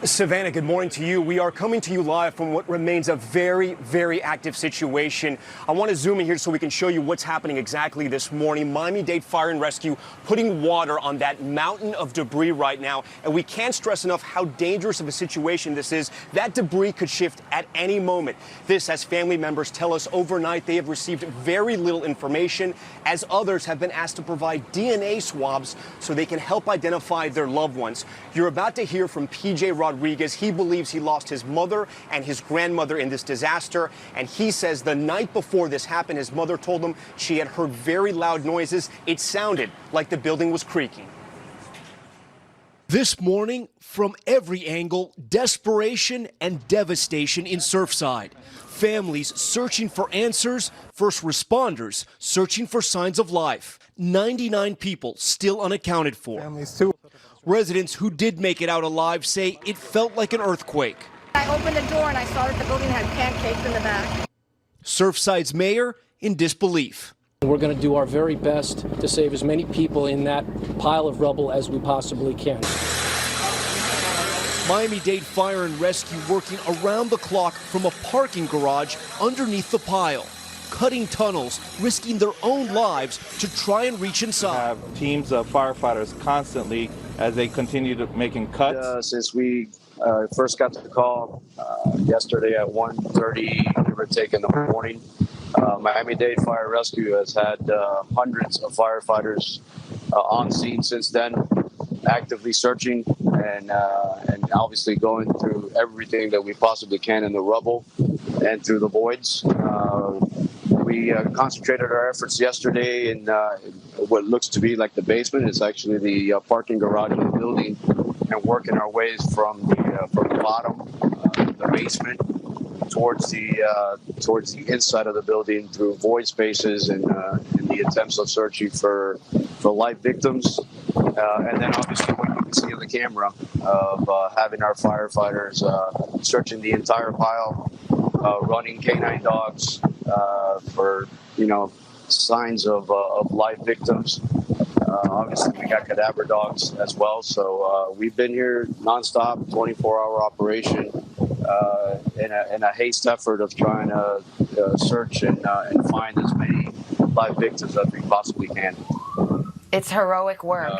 Savannah, good morning to you. We are coming to you live from what remains a very, very active situation. I want to zoom in here so we can show you what's happening exactly this morning. Miami-Dade Fire and Rescue putting water on that mountain of debris right now. And we can't stress enough how dangerous of a situation this is. That debris could shift at any moment. This, as family members tell us overnight, they have received very little information, as others have been asked to provide DNA swabs so they can help identify their loved ones. You're about to hear from PJ Rodriguez. He believes he lost his mother and his grandmother in this disaster, and he says the night before this happened, his mother told him she had heard very loud noises. It sounded like the building was creaking. This morning, from every angle, desperation and devastation in Surfside. Families searching for answers, first responders searching for signs of life. 99 people still unaccounted for. Families too. Residents who did make it out alive say it felt like an earthquake. I opened the door and I saw that the building had pancakes in the back. Surfside's mayor in disbelief. We're going to do our very best to save as many people in that pile of rubble as we possibly can. Miami-Dade Fire and Rescue working around the clock from a parking garage underneath the pile, cutting tunnels, risking their own lives to try and reach inside. We have teams of firefighters constantly as they continue to making cuts. Since we first got the call yesterday at 1:30, give or take in the morning, Miami-Dade Fire Rescue has had hundreds of firefighters on scene since then, actively searching and obviously going through everything that we possibly can in the rubble and through the voids. We concentrated our efforts yesterday in what looks to be like the basement. It's actually the parking garage of the building, and working our ways from the bottom, the basement, towards the inside of the building through void spaces and in the attempts of searching for live victims. And then obviously what you can see on the camera of having our firefighters searching the entire pile, running canine dogs for signs of live victims. Obviously we got cadaver dogs as well, so we've been here nonstop, 24-hour operation in a haste effort of trying to search and find as many live victims as we possibly can. It's heroic work.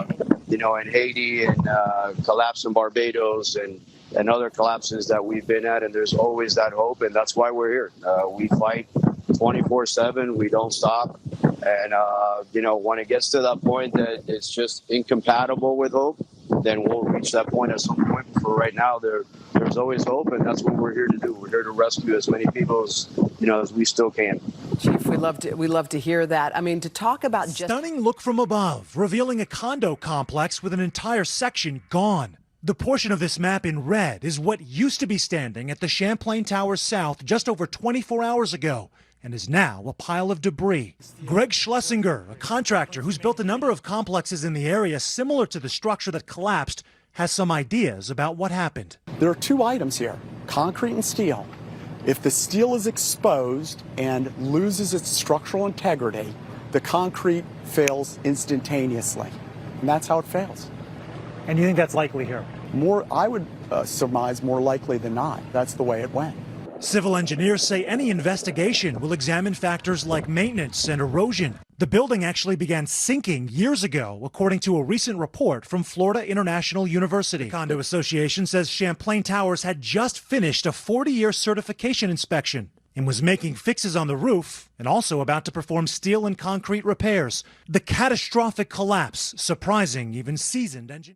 In Haiti and collapse in Barbados and other collapses that we've been at, and there's always that hope, and that's why we're here. We fight 24/7. We don't stop. And, when it gets to that point that it's just incompatible with hope, then we'll reach that point at some point. But for right now, there's always hope, and that's what we're here to do. We're here to rescue as many people as we still can. Chief, we love to hear that. I mean, to talk about just... Stunning look from above, revealing a condo complex with an entire section gone. The portion of this map in red is what used to be standing at the Champlain Towers South just over 24 hours ago, and is now a pile of debris. Greg Schlesinger, a contractor who's built a number of complexes in the area similar to the structure that collapsed, has some ideas about what happened. There are two items here, concrete and steel. If the steel is exposed and loses its structural integrity, the concrete fails instantaneously. And that's how it fails. And you think that's likely here? I would surmise more likely than not. That's the way it went. Civil engineers say any investigation will examine factors like maintenance and erosion. The building actually began sinking years ago, according to a recent report from Florida International University. The Condo Association says Champlain Towers had just finished a 40-year certification inspection and was making fixes on the roof and also about to perform steel and concrete repairs. The catastrophic collapse surprising even seasoned engineers.